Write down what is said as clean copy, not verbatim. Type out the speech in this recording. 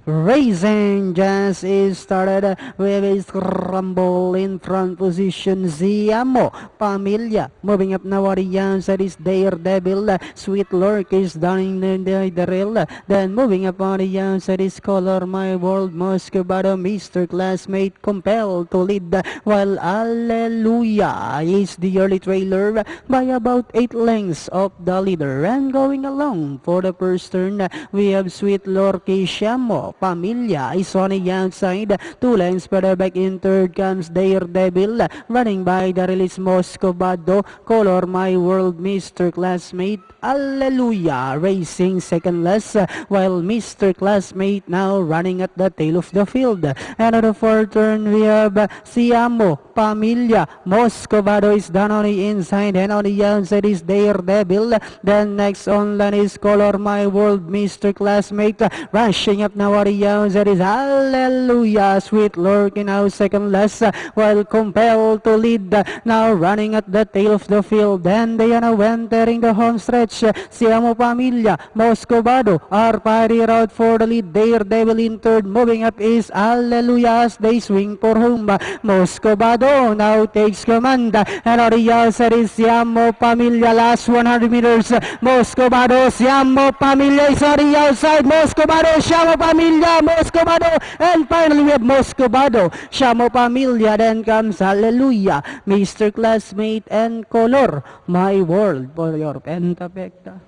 Racing just is started with a scramble in front position. Ziamo Pamilya moving up now at the outside is Daredevil. Sweet Lurk is down in the rail. Then moving up on the outside is Color My World. Moscovado Mr. Classmate compelled to lead, while Alleluia is the early trailer by about 8 lengths of the leader. And going along for the first turn, we have Sweet Lurk Shamo Pamilya is on the outside. 2 lengths further back in third comes Daredevil, running by the release Moscovado, Color My World, Mr. Classmate, Alleluia racing second last, while Mr. Classmate now running at the tail of the field. And on the fourth turn we have Siamo Pamilya. Moscovado is down on the inside, and on the outside is Daredevil. Then next on line is Color My World, Mr. Classmate. Rushing up now on the outside is Alleluia. Sweet Lurk now second last, while compelled to lead, now running at the tail of the field. And they are now entering the home stretch. Siamo Pamilya, Moscovado are fighting out for the lead. Daredevil in third. Moving up is Alleluia as they swing for home. Moscovado now takes command, and on the outside is Siamo Pamilya. Last 100 meters. Moscovado, Siamo Pamilya is on the outside. Moscovado, Siamo Pamilya, Moscovado, and finally we have Moscovado, Siamo Pamilya. Then comes Alleluia, Mr. Classmate, and Color My World for your Pentapecta.